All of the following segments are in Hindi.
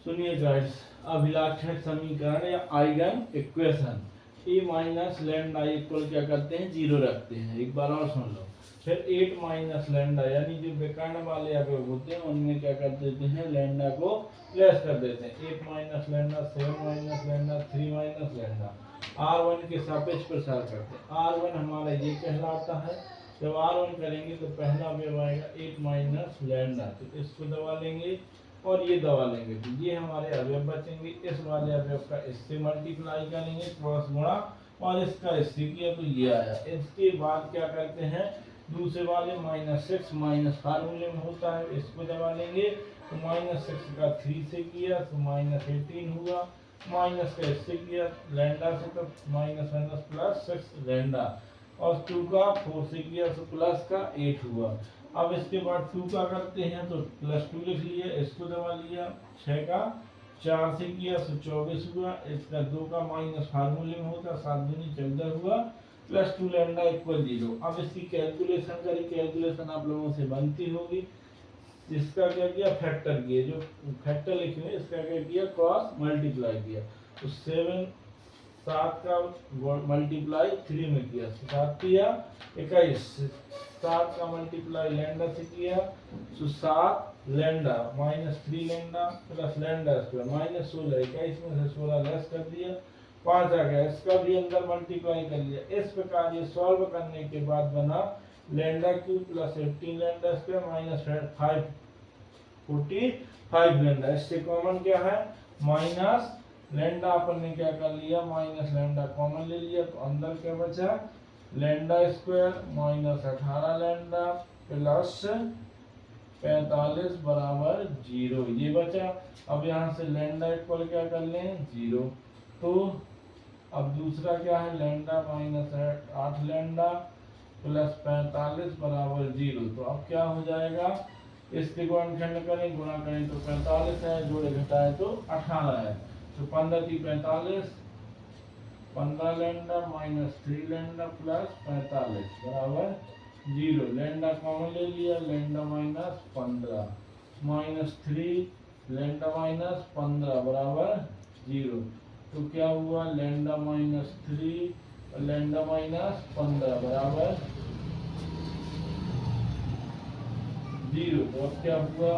सुनिए गाइस, अभिलाक्षणिक समीकरण या आइगन इक्वेशन ए माइनस लैम्डा इक्वल क्या करते हैं, जीरो रखते हैं। एक बार और सुन लो। फिर 8 माइनस लैम्डा यानी जो विकर्ण वाले अवयव होते हैं उनमें क्या कर देते हैं, लैम्डा को लेस कर देते हैं। 8 minus lambda, 7 minus lambda, 3 minus lambda, R1 के सापेक्ष प्रसार करते हैं। R1 हमारा ये कहलाता है। जब R1 करेंगे तो पहला अवयव आएगा 8 माइनस लैम्डा, तो इसको दबा लेंगे और ये दबा लेंगे, तो ये हमारे अवयव बचेंगे। इस वाले अवयव का इससे मल्टीप्लाई करेंगे, क्रॉस गुणा, और इसका इससे किया तो ये आया। इसके बाद क्या करते हैं, दूसरे वाले -6 माइनस फार्मूले में होता है, इसको दबा लेंगे तो -6 का 3 से किया तो -18 हुआ, माइनस का इससे किया लैम्डा से तो -1 प्लस 6 लैम्डा, और 2 का 4 से किया तो प्लस का 8 हुआ। अब इसके बाद 2 का करते हैं तो +2 लिख लिया, इसको दबा लिया, 6 का 4 से किया तो 24 हुआ, इसका 2 का माइनस फार्मूले में होता 7 दूनी 14 हुआ, +2 लैम्डा इक्वल 0। अब इसकी कैलकुलेशन करी, कैलकुलेशन आप लोगों से बनती होगी। इसका क्या किया, फैक्टर किया, जो फैक्टर लिखे इसका क्या किया, क्रॉस मल्टीप्लाई किया, तो 7 का मल्टीप्लाई 3 में किया, 7 किया 21, 7 का मल्टीप्लाई लैम्डा से किया तो 7 lambda -3 lambda plus lambda square -16, 21 में से 16 लेस कर दिया, 5 आ गया, इसका भी अंदर मल्टीप्लाई कर लिया। इस प्रकार ये सॉल्व करने के बाद बना lambda cube plus 18 lambda square -5 45 lambda. इससे कॉमन क्या है, माइनस लैम्डा, अपन ने क्या कर लिया, माइनस लैम्डा कॉमन ले लिया, तो अंदर क्या बचा, लैम्डा स्क्वायर -18 लैम्डा प्लस 45 बराबर 0, ये बचा। अब यहाँ से लैम्डा इक्वल क्या कर लें, 0। तो अब दूसरा क्या है, लैम्डा -8 लैम्डा प्लस 45 बराबर 0, तो अब क्या हो जाएगा, इसके गुणनखंड करें, गुणा करें तो 45 है, जोड़े घटाए तो 18 है, तो 15 की 45, 15 लैम्डा -3 लैम्डा प्लस 45 बराबर 0। लैम्डा कॉमन ले लिया, लैम्डा -15 -3 लैम्डा -15 बराबर 0, तो क्या हुआ, लैम्डा -3 और लैम्डा -15 बराबर 0। तो अब क्या हुआ,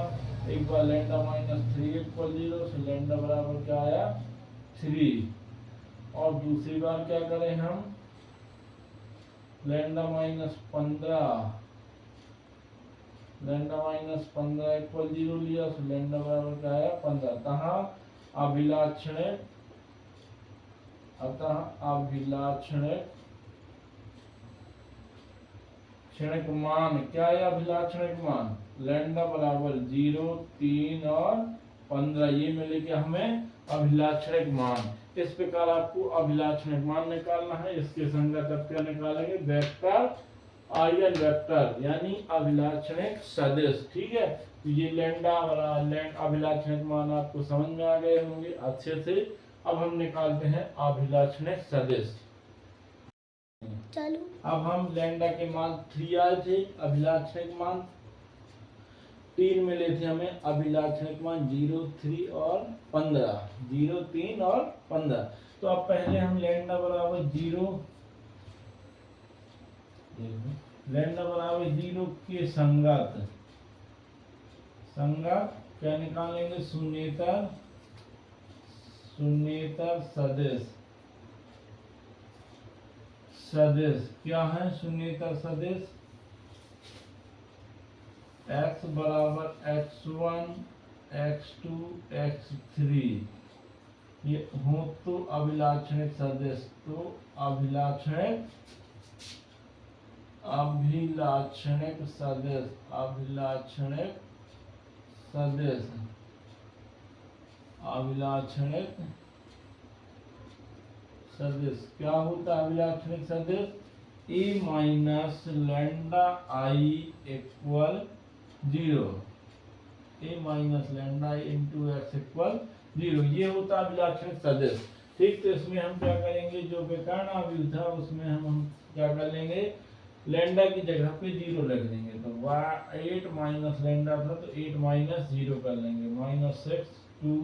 एक बार लैम्डा -3 इक्वल 0, तो लैम्डा बराबर क्या आया, 3। और दूसरी बार क्या करें हम, लैम्डा -15 इक्वल 0 लिया, तो लैम्डा बराबर क्या आया, 15। क्षणिक मान क्या है, अभिलाक्षणिक मान लैम्डा बराबर 0, 3 और 15, ये मिले कि हमें अभिलाक्षणिक मान। इस प्रकार आपको अभिलाक्षणिक मान निकालना है। इसके संगत अब क्या निकालेंगे, वेक्टर आइगन वेक्टर यानी अभिलाक्षणिक सदिश। ठीक है, तो ये लैम्डा और अभिलाक्षणिक मान आपको समझ में आ गए होंगे अच्छे से। अब हम निकालते हैं अभिलाक्षणिक सदिश। चलो अब हम लैम्डा के मान 3 आए थे, अभिलाक्षणिक मान 3 मिले थे हमें, अभिलाक्षणिक मान 0, 3 और 15, 0, 3 और 15। तो अब पहले हम लैम्डा बराबर 0 के संगत क्या निकालेंगे, शून्येतर सदिश क्या है, शून्येतर सदिश x बराबर x1 x2 x3 ये हो तो अभिलाक्षणिक सदिश, तो अभिलाक्षणिक सदिश क्या होता है, अभिलाक्षणिक सदिश a minus lambda i equal 0, a minus lambda i into x equal 0, ये होता है अभिलाक्षणिक सदिश। ठीक, तो इसमें हम क्या करेंगे, जो विकर्ण अवयव था उसमें हम क्या कर लेंगे, लैंडा की जगह पे 0 रख देंगे तो 8 माइनस लैंडा था तो 8 माइनस 0 कर लेंगे, -6 2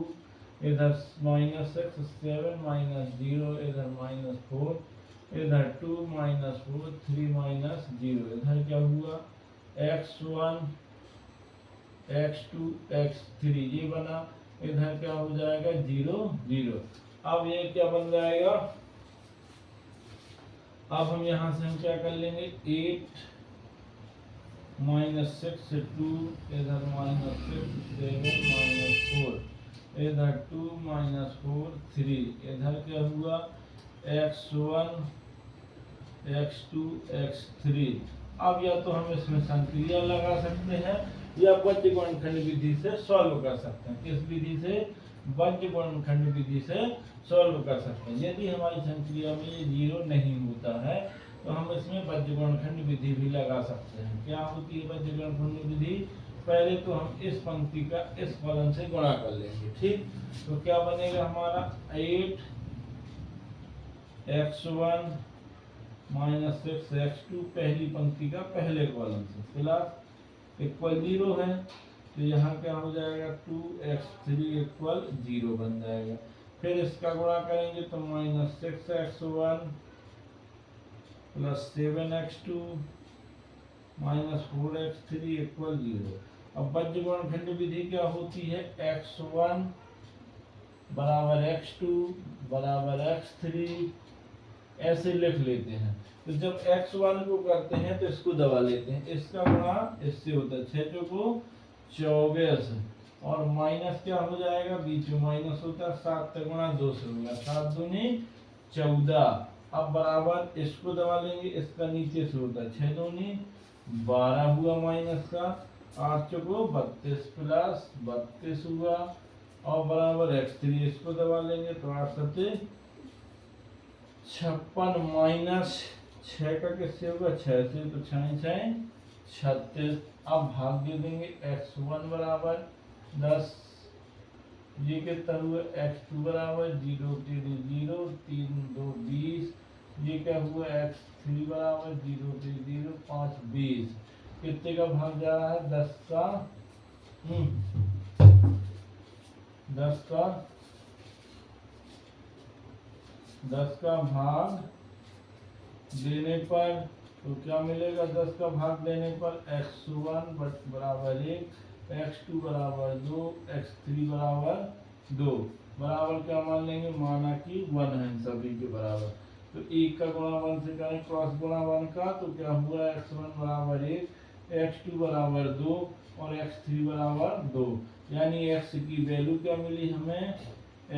इधर -6 7 -0 इधर -4 इधर 2 -4 3 -0 इधर क्या हुआ x1 x2 x3 ये बना, इधर क्या हो जाएगा 0 0। अब ये क्या बन जाएगा, अब हम यहाँ से हम क्या कर लेंगे 8 -6 2 इधर -6 7 -4 इधर 2 -4 3 इधर क्या हुआ x1 x2 x3। अब या तो हम इसमें संक्रिया लगा सकते हैं या बज्रगुणनखंड विधि से सॉल्व कर सकते हैं। किस विधि से, बज्रगुणनखंड विधि से सॉल्व कर सकते हैं। यदि हमारी संक्रिया में ये 0 नहीं होता है तो हम इसमें बज्रगुणनखंड विधि भी लगा सकते हैं। क्या होती है बज्रगुणनखंड विधि, पहले तो हम इस पंक्ति का इस फलन से गुणा कर लेंगे, ठीक। तो क्या बनेगा हमारा 8 x1 -6 x2 पहली पंक्ति का पहले कॉलम से प्लस इक्वल 0 है तो यहाँ क्या हो जाएगा 2x3 इक्वल 0 बन जाएगा। फिर इसका गुणा करेंगे तो -6x1 plus 7x2 -4x3 equal 0। अब बज्रगुणनखंड विधि क्या होती है, x1 बराबर x2 बराबर x3 ऐसे लिख लेते हैं। तो जब x1 को करते हैं तो इसको दबा लेते हैं, इसका गुणा इससे होता है 6 चौको 24 और माइनस क्या हो जाएगा, बीच में माइनस होता है 7 का गुणा 2 से होगा 7 दूनी 14। अब बराबर इसको दबा लेंगे, इसका नीचे से होता है 6 दूनी 12 हुआ माइनस का 8 चौको 32 प्लस 32 हुआ और बराबर x3 इसको दबा लेंगे तो 8 सत्ते 56 माइनस 6 का किससे होगा 6 से तो 6 6 36। अब भाग दे देंगे x1 बराबर 10 ये कितना हुआ x2 बराबर 0 3 0 3 2 20 ये क्या हुआ x3 बराबर 0 3 0 5 20 कितने का भाग जा रहा है 10 का 10 का भाग देने पर तो क्या मिलेगा, 10 का भाग देने पर x1 बराबर 1 x2 बराबर 2 x3 बराबर 2 बराबर क्या मान लेंगे, माना कि 1 है सभी के बराबर। तो 1 का गुणा 1 से करें क्रॉस गुणा 1 का तो क्या हुआ x1 बराबर 1 x2 बराबर 2 और x3 बराबर 2 यानी x की वैल्यू क्या मिली हमें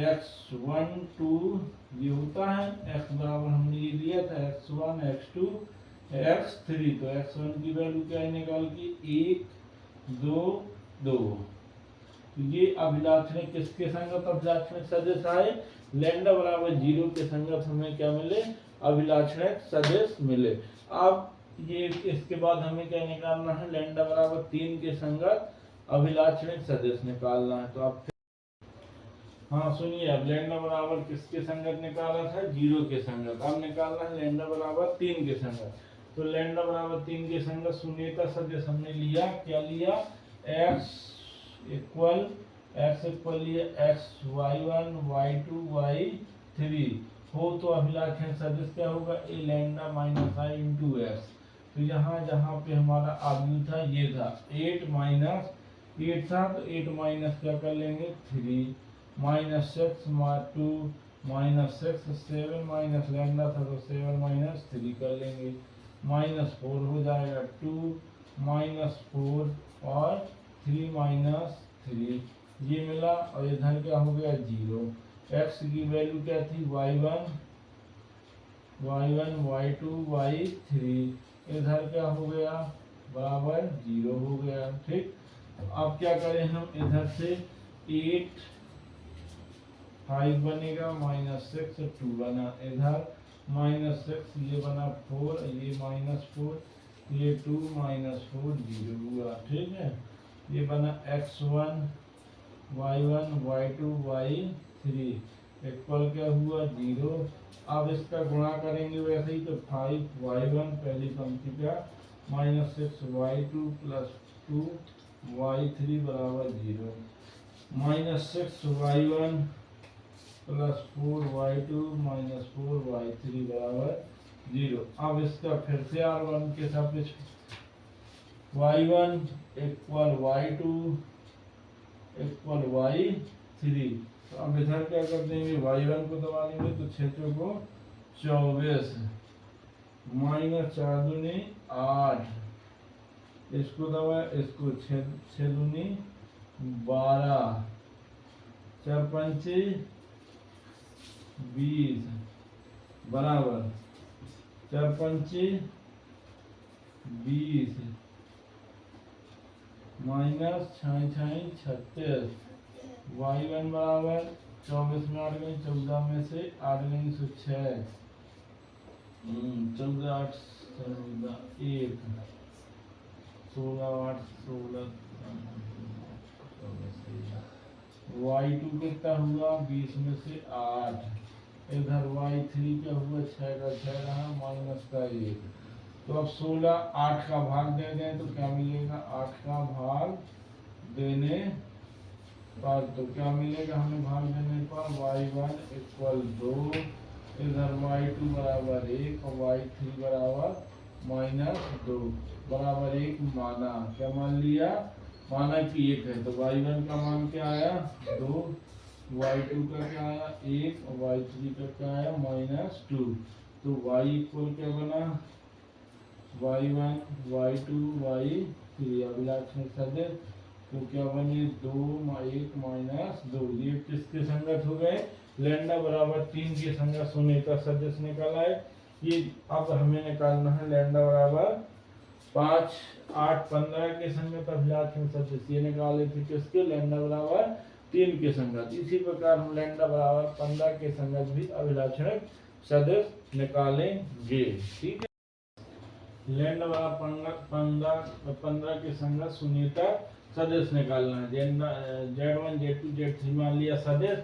x1 2 ये होता है x बराबर हमने ये लिया था x1 x2 x3 तो x1 की वैल्यू क्या निकाल की 1 2 2। तो ये अभिलाक्षणिक किसके संगत अभिलाक्षणिक सदिश आए, लैम्डा बराबर 0 के संगत हमें क्या मिले अभिलाक्षणिक सदिश मिले। अब ये इसके बाद हमें क्या निकालना है, लैम्डा बराबर 3 के संगत अभिलाक्षणिक सदिश निकालना है। तो आप हाँ सुनिए, अब लैम्डा बराबर किसके संगत निकाला था 0 के संगत, अब निकालना है लैम्डा बराबर 3 के संगत। तो लैम्डा बराबर 3 के संगत शून्यता सदिश हमने लिया, क्या लिया x इक्वल लिया x y1 y2 y3 हो तो अभिलाक्षणिक सदिश क्या होगा a lambda minus i into x। तो यहाँ जहाँ पे हमारा आव्यूह था ये था 8 माइनस 8 था तो 8 माइनस क्या कर लेंगे 3 माइनस 6 2 माइनस 6 7 माइनस लैम्डा था तो 7 माइनस 3 कर लेंगे माइनस 4 हो जाएगा 2 माइनस 4 और 3 माइनस 3 ये मिला और इधर क्या हो गया 0। x की वैल्यू क्या थी y1 y2 y3 इधर क्या हो गया बराबर 0 हो गया, ठीक। अब क्या करें हम इधर से 8 5 बनेगा माइनस 6 2 बना, इधर माइनस 6 ये बना 4 ये माइनस 4 ये 2 माइनस 4 0 हुआ, ठीक है। ये बना x1 y1 y2 y3 equal क्या हुआ 0। अब इसका गुणा करेंगे वैसे ही, तो 5y1 पहली पंक्ति का -6y2 + 2y3 बराबर 0। -6y1 + 4y2 - 4y3 बराबर 0। अब इसका फिर से R1 के सापेक्ष y1 = y2 = y3। तो अब इधर क्या कर देंगे, y1 को दबा देंगे तो 6 चौको 24 -4 दूनी 8, इसको दबा, इसको 6 दूनी 12, 4 पंचे 20 बराबर 4 पंचे 20 -6 y1 बराबर 24 में 8 गई, 14 में से 8 गई तो 6, 14 8 14 1 16 8 16 y2 कितना हुआ 20 में से 8, इधर y3 क्या हुआ 6 का 6 रहा -1। तो अब 16 8 का भाग दे दें तो क्या मिलेगा, 8 का भाग देने पर तो क्या मिलेगा हमें भाग देने पर, y1 = 2, इधर y2 बराबर 1 और y3 बराबर -2 बराबर 1 माना। क्या मान लिया, माना कि 1 है। तो y1 का मान क्या आया 2, y2 का क्या आया 1 और y3 का क्या आया -2। तो y = क्या बना y1 y2 y3 अभिलाक्षणिक सदिश। तो क्या बने 2 1 -2, ये किसके संगत हो गए, लैम्डा बराबर 3 के संगत होने का सदिश निकाला है। ये अब हमें निकालना है लैम्डा बराबर 5 8 15 के संगत अभिलाक्षणिक सदिश, ये निकाले थे किसके, लैम्डा बराबर 3 के संगत। इसी प्रकार हम लैम्डा बराबर 15 के संगत भी अभिलाक्षणिक सदिश निकालेंगे। ठीक है, लैम्डा बराबर 15 के संगत शून्यता सदिश निकालना है। Z1 Z2 Z3 मान लिया सदिश,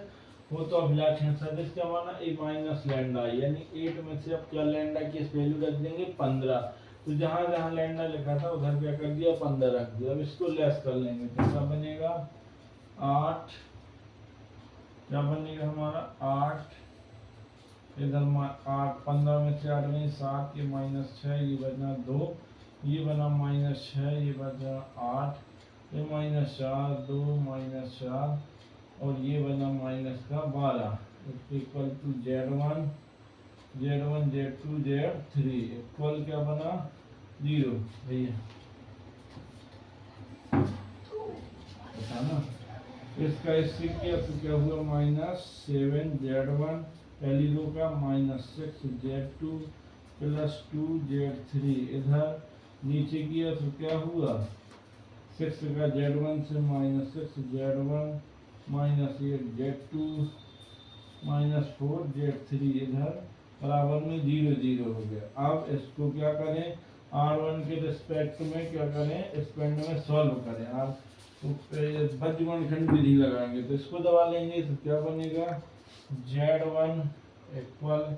वो तो अभिलाक्षणिक सदिश क्या माना a - लैम्डा, यानी 8 में से अब क्या लैम्डा की वैल्यू रख देंगे 15। तो जहां जहां लैम्डा लिखा था उधर क्या कर दिया 15 रख दिया। अब इसको लेस कर लेंगे तो क्या बनेगा 8, क्या बनेगा हमारा 8, इधर 8 15 में से 8 में 7, ये -6, ये बना 2, ये बना -6, ये बचा 8, ये -4 2 -4 और ये बना -12 equal to Z1 Z2 Z3 equal क्या बना 0। भैया ना इसका इससे किया तो क्या हुआ -7 Z1 पहली रो का -6 Z2 + 2 Z3, इधर नीचे किया तो क्या हुआ 6 का Z1 से -6 Z1 -8 Z2 -4 Z3, इधर बराबर में 0 0 हो गया। अब इसको क्या करें R1 के रिस्पेक्ट में क्या करें, स्पेंड में सॉल्व करें। आप बज्रगुणनखंड विधि लगाएंगे तो इसको दबा लेंगे तो क्या बनेगा Z1 इक्वल,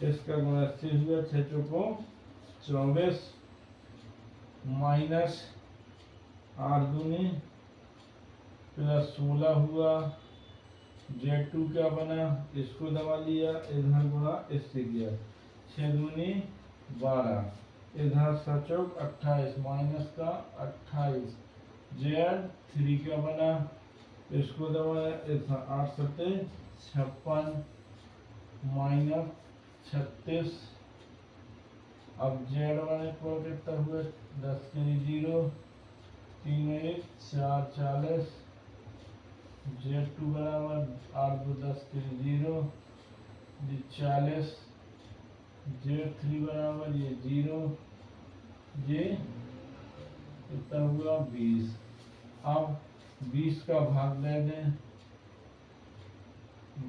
इसका गुणा 6 हुआ 6 चौको 24 -8 दूनी +16 हुआ। Z2 क्या बना, इसको दबा लिया, इधर गुणा इससे किया 6 दूनी 12, इधर 7 चौक 28 -28। Z3 क्या बना, इसको दबाया, इधर 8 7 56 -36। अब Z1 इक्वल कितना हुआ 10 के 0, 3 1 4 40, Z2 बराबर 8 2 10 के 0 ये 40, Z3 बराबर ये 0, ये कितना हुआ 20। अब 20 का भाग दे दें,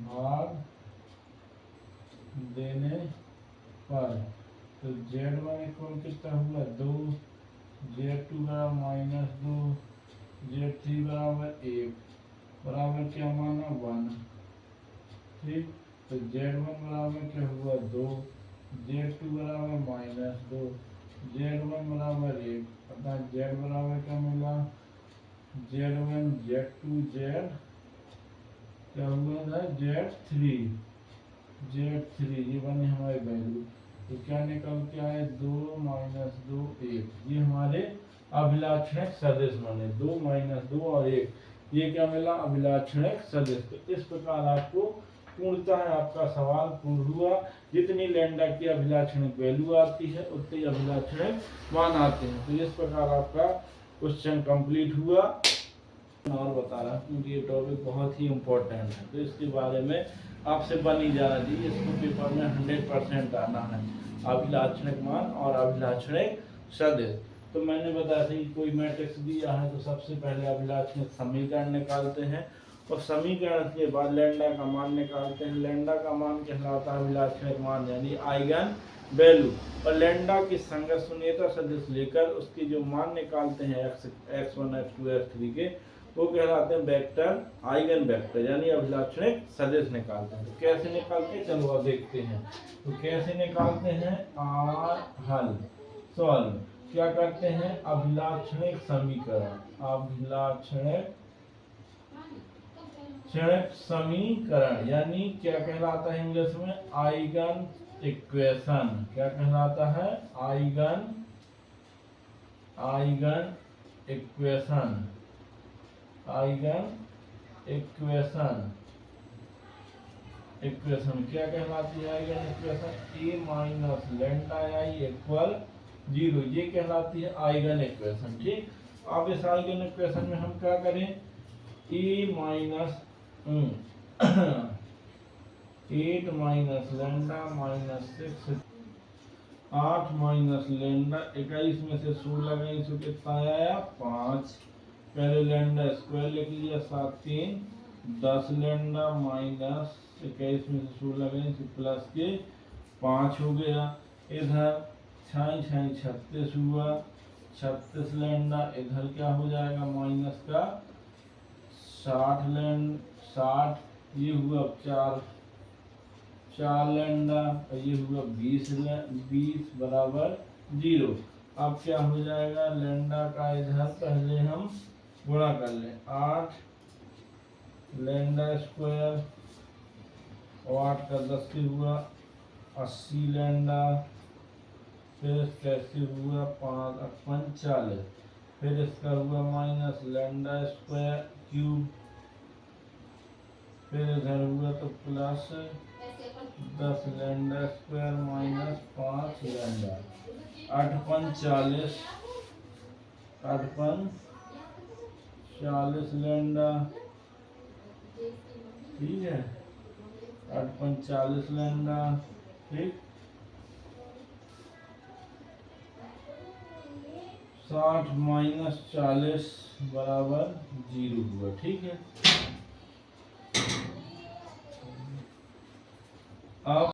भाग देने पर तो Z1 इक्वल कितना हुआ 2, Z2 बराबर -2, Z3 बराबर 1 बराबर क्या माना 1। ठीक। तो Z1 बराबर क्या हुआ 2, Z2 बराबर -2, Z1 बराबर 1, अतः Z बराबर क्या मिला Z1 Z2 Z क्या हुआ था Z3, ये बनी हमारी वैल्यू। तो क्या निकल के आए 2 - 2 1, ये हमारे अभिलाक्षणिक सदिश बने 2 - 2 और 1, ये क्या मिला अभिलाक्षणिक सदिश। तो इस प्रकार आपको पूर्णतः आपका सवाल पूर्ण हुआ। जितनी लैम्डा की अभिलाक्षणिक वैल्यू आती है उतनी अभिलाक्षणिक मान आते हैं। तो इस प्रकार आपका क्वेश्चन कंप्लीट हुआ। और बता रहा हूँ क्योंकि ये टॉपिक बहुत ही इम्पोर्टेंट है, तो इसके बारे में आपसे बन ही जाना चाहिए। इसको पेपर में 100% आना है, अभिलाक्षणिक मान और अभिलाक्षणिक सदिश। तो मैंने बताया था कि कोई मैट्रिक्स दिया है तो सबसे पहले अभिलाक्षणिक समीकरण निकालते हैं और समीकरण के बाद लैम्डा का मान निकालते हैं। लैम्डा का मान कहलाता है अभिलाक्षणिक मान यानी आइगन वैल्यू, और लैम्डा की संगत शून्यता सदिश लेकर उसकी जो मान निकालते हैं x1 x2 x3 के, वो कहलाते हैं वेक्टर, आइगन वेक्टर यानी अभिलाक्षणिक सदिश निकालते हैं। तो कैसे निकालते हैं चलो अब देखते हैं। तो कैसे निकालते हैं हल सॉल्व क्या करते हैं अभिलाक्षणिक समीकरण, अभिलाक्षणिक समीकरण यानी क्या कहलाता है इंग्लिश में आइगन इक्वेशन। क्या कहलाता है आइगन इक्वेशन, इक्वेशन क्या कहलाती है eigen equation, a minus lambda I equal 0, ये कहलाती है आइगन इक्वेशन। ठीक, अब इस आइगन इक्वेशन में हम क्या करें a minus 8 minus lambda -6, 8 minus lambda 21 में से 16 गई तो कितना आया 5, पहले लैम्डा स्क्वायर लिख लिया 7 3 10 लैम्डा माइनस 21 में से 16 गई तो प्लस के 5 हो गया। इधर 6 36 हुआ, 36 लैम्डा इधर क्या हो जाएगा माइनस का 60 ये हुआ 4 लैम्डा, ये हुआ 20 बराबर 0। अब क्या हो जाएगा लैम्डा का इधर पहले हम गुणा कर लें 8 लैम्डा स्क्वायर और 8 का 10 के हुआ 80 लैम्डा, फिर कैसे हुआ 5 45, फिर इसका हुआ माइनस लैम्डा स्क्वायर क्यूब, फिर इधर हुआ तो plus 10 lambda square minus 5 lambda, 8 45 lambda, ठीक है 8 45 लैम्डा। ठीक 60 माइनस 40 बराबर 0 हुआ। ठीक है, अब